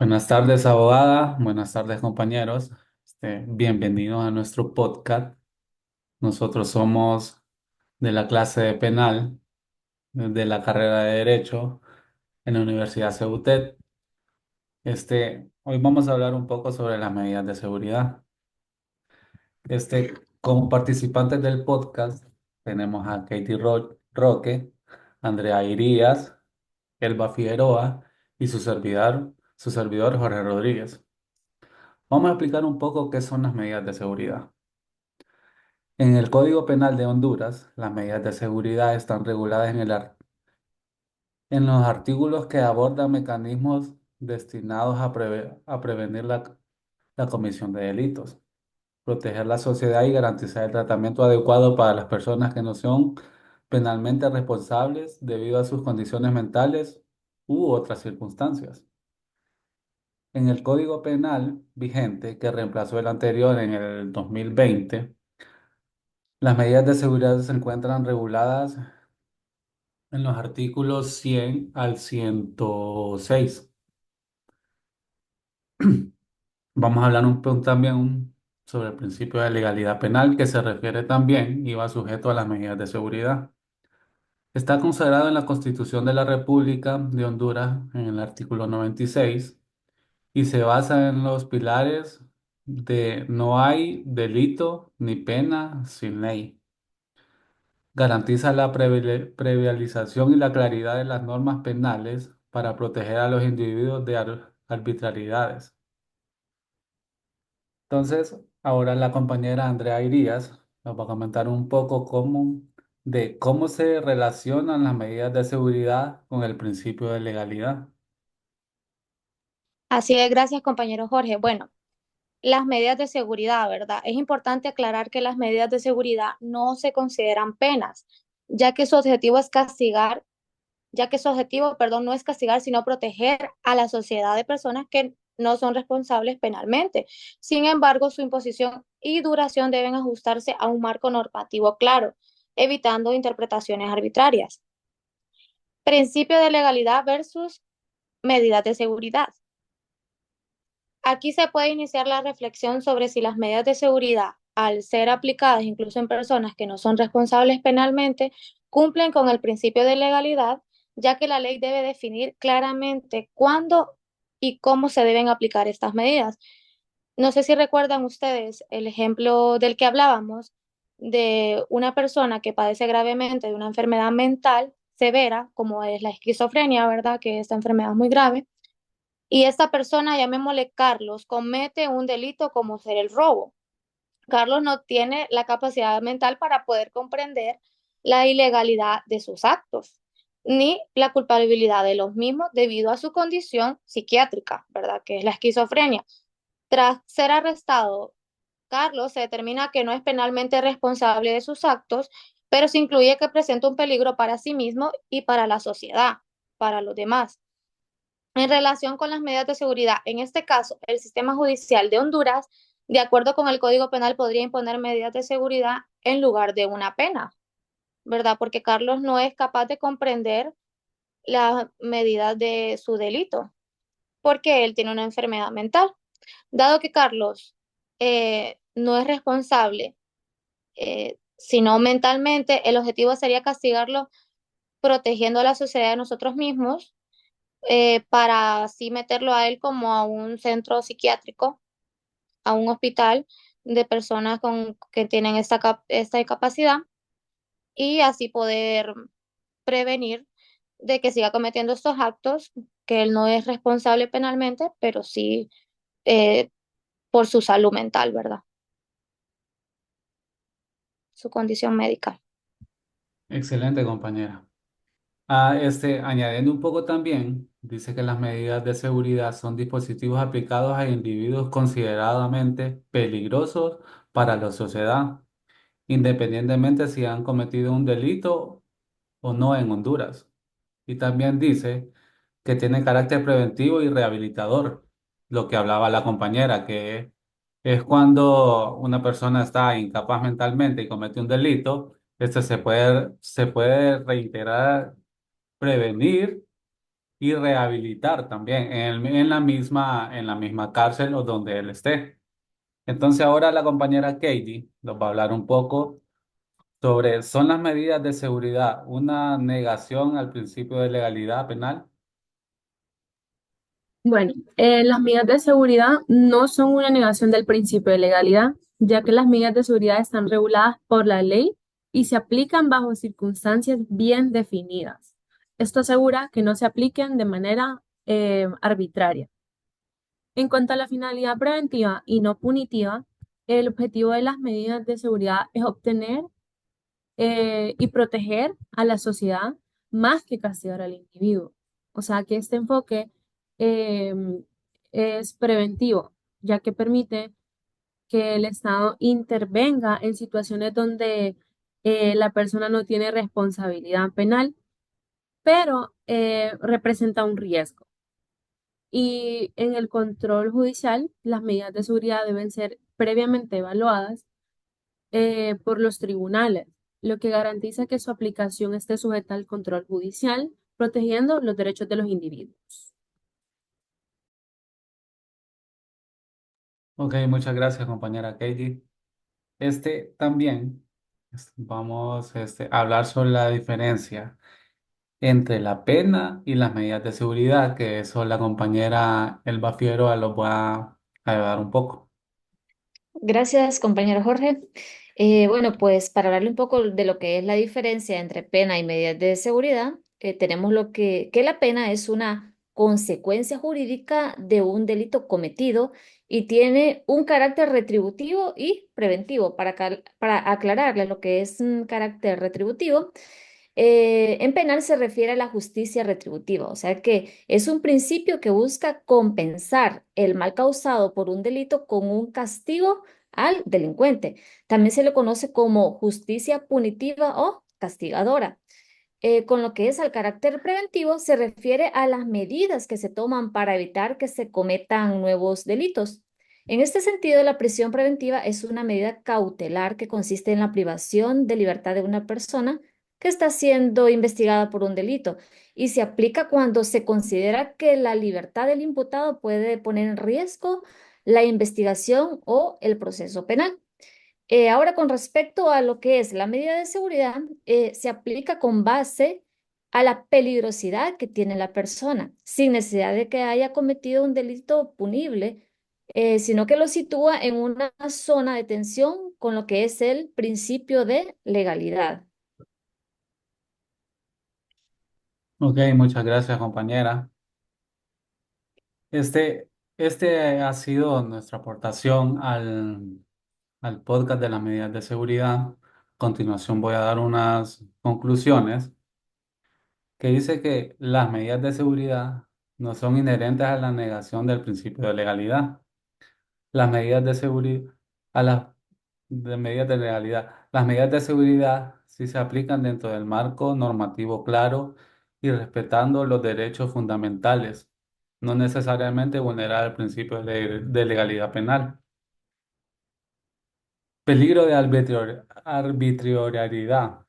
Buenas tardes, abogada. Buenas tardes, compañeros. Bienvenidos a nuestro podcast. Nosotros somos de la clase de penal de la carrera de Derecho en la Universidad CEUTED. Hoy vamos a hablar un poco sobre las medidas de seguridad. Como participantes del podcast tenemos a Katie Roque, Andrea Irías, Elba Figueroa y su servidor Jorge Rodríguez. Vamos a explicar un poco qué son las medidas de seguridad. En el Código Penal de Honduras, las medidas de seguridad están reguladas en los artículos que abordan mecanismos destinados a prevenir la comisión de delitos, proteger la sociedad y garantizar el tratamiento adecuado para las personas que no son penalmente responsables debido a sus condiciones mentales u otras circunstancias. En el Código Penal vigente, que reemplazó el anterior en el 2020, las medidas de seguridad se encuentran reguladas en los artículos 100 al 106. Vamos a hablar un poco también sobre el principio de legalidad penal, que se refiere también y va sujeto a las medidas de seguridad. Está consagrado en la Constitución de la República de Honduras en el artículo 96 y se basa en los pilares de no hay delito ni pena sin ley. Garantiza la previalización y la claridad de las normas penales para proteger a los individuos de arbitrariedades. Entonces, ahora la compañera Andrea Irías nos va a comentar un poco de cómo se relacionan las medidas de seguridad con el principio de legalidad. Así es, gracias compañero Jorge. Bueno, las medidas de seguridad, ¿verdad? Es importante aclarar que las medidas de seguridad no se consideran penas, ya que su objetivo es castigar, ya que su objetivo, perdón, no es castigar, sino proteger a la sociedad de personas que no son responsables penalmente. Sin embargo, su imposición y duración deben ajustarse a un marco normativo claro, evitando interpretaciones arbitrarias. Principio de legalidad versus medidas de seguridad. Aquí se puede iniciar la reflexión sobre si las medidas de seguridad, al ser aplicadas incluso en personas que no son responsables penalmente, cumplen con el principio de legalidad, ya que la ley debe definir claramente cuándo y cómo se deben aplicar estas medidas. No sé si recuerdan ustedes el ejemplo del que hablábamos de una persona que padece gravemente de una enfermedad mental severa, como es la esquizofrenia, ¿verdad? Que esta enfermedad es muy grave y esta persona, llamémosle Carlos, comete un delito como ser el robo. Carlos no tiene la capacidad mental para poder comprender la ilegalidad de sus actos, ni la culpabilidad de los mismos debido a su condición psiquiátrica, ¿verdad? Que es la esquizofrenia. Tras ser arrestado, Carlos se determina que no es penalmente responsable de sus actos, pero se incluye que presenta un peligro para sí mismo y para la sociedad, para los demás. En relación con las medidas de seguridad, en este caso, el sistema judicial de Honduras, de acuerdo con el Código Penal, podría imponer medidas de seguridad en lugar de una pena, ¿verdad? Porque Carlos no es capaz de comprender las medidas de su delito, porque él tiene una enfermedad mental. Dado que Carlos no es responsable, sino mentalmente, el objetivo sería castigarlo protegiendo a la sociedad de nosotros mismos para así meterlo a él como a un centro psiquiátrico, a un hospital de personas que tienen esta discapacidad y así poder prevenir de que siga cometiendo estos actos, que él no es responsable penalmente, pero sí eh, por su salud mental, ¿verdad? Su condición médica. Excelente, compañera. Añadiendo un poco también, dice que las medidas de seguridad son dispositivos aplicados a individuos consideradamente peligrosos para la sociedad, independientemente si han cometido un delito o no en Honduras. Y también dice que tiene carácter preventivo y rehabilitador, lo que hablaba la compañera, que es cuando una persona está incapaz mentalmente y comete un delito, este se puede reintegrar, prevenir y rehabilitar también en la misma cárcel o donde él esté. Entonces ahora la compañera Katie nos va a hablar un poco sobre, ¿son las medidas de seguridad una negación al principio de legalidad penal? Bueno, las medidas de seguridad no son una negación del principio de legalidad, ya que las medidas de seguridad están reguladas por la ley y se aplican bajo circunstancias bien definidas. Esto asegura que no se apliquen de manera arbitraria. En cuanto a la finalidad preventiva y no punitiva, el objetivo de las medidas de seguridad es obtener y proteger a la sociedad más que castigar al individuo. O sea que este enfoque eh, es preventivo, ya que permite que el Estado intervenga en situaciones donde la persona no tiene responsabilidad penal, pero representa un riesgo. Y en el control judicial, las medidas de seguridad deben ser previamente evaluadas por los tribunales, lo que garantiza que su aplicación esté sujeta al control judicial, protegiendo los derechos de los individuos. Ok, muchas gracias, compañera Katie. También vamos a hablar sobre la diferencia entre la pena y las medidas de seguridad, que eso la compañera Elba Figueroa los va a ayudar un poco. Gracias, compañero Jorge. Bueno, pues para hablarle un poco de lo que es la diferencia entre pena y medidas de seguridad, tenemos que la pena es una consecuencia jurídica de un delito cometido y tiene un carácter retributivo y preventivo. Para aclararle lo que es un carácter retributivo, en penal se refiere a la justicia retributiva, o sea que es un principio que busca compensar el mal causado por un delito con un castigo al delincuente. También se le conoce como justicia punitiva o castigadora. Con lo que es al carácter preventivo, se refiere a las medidas que se toman para evitar que se cometan nuevos delitos. En este sentido, la prisión preventiva es una medida cautelar que consiste en la privación de libertad de una persona que está siendo investigada por un delito y se aplica cuando se considera que la libertad del imputado puede poner en riesgo la investigación o el proceso penal. Ahora, con respecto a lo que es la medida de seguridad, se aplica con base a la peligrosidad que tiene la persona, sin necesidad de que haya cometido un delito punible, sino que lo sitúa en una zona de tensión con lo que es el principio de legalidad. Ok, muchas gracias, compañera. Este, este ha sido nuestra aportación al podcast de las medidas de seguridad. A continuación voy a dar unas conclusiones que dice que las medidas de seguridad no son inherentes a la negación del principio de legalidad. Las medidas de seguridad, a las medidas de legalidad. Las medidas de seguridad sí se aplican dentro del marco normativo claro y respetando los derechos fundamentales, no necesariamente vulnerar el principio de legalidad penal. Peligro de arbitrariedad.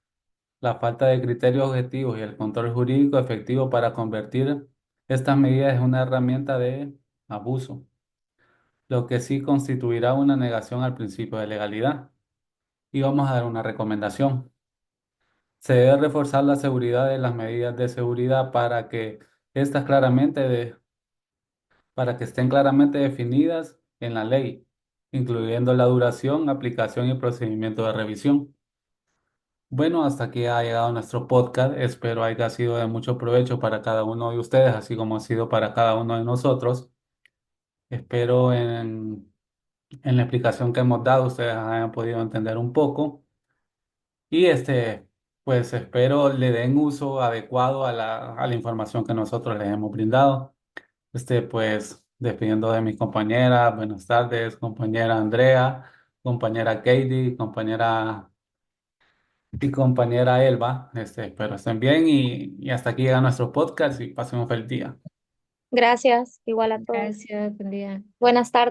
La falta de criterios objetivos y el control jurídico efectivo para convertir estas medidas en una herramienta de abuso, lo que sí constituirá una negación al principio de legalidad. Y vamos a dar una recomendación. Se debe reforzar la seguridad de las medidas de seguridad estas para que estén claramente definidas en la ley, incluyendo la duración, aplicación y procedimiento de revisión. Bueno, hasta aquí ha llegado nuestro podcast. Espero haya sido de mucho provecho para cada uno de ustedes, así como ha sido para cada uno de nosotros. Espero en la explicación que hemos dado ustedes hayan podido entender un poco y pues espero le den uso adecuado a la información que nosotros les hemos brindado. Pues despidiendo de mis compañeras, buenas tardes, compañera Andrea, compañera Katie, compañera Elba. Espero estén bien y hasta aquí llega nuestro podcast y pasen un feliz día. Gracias, igual a todos. Gracias, buen día. Buenas tardes.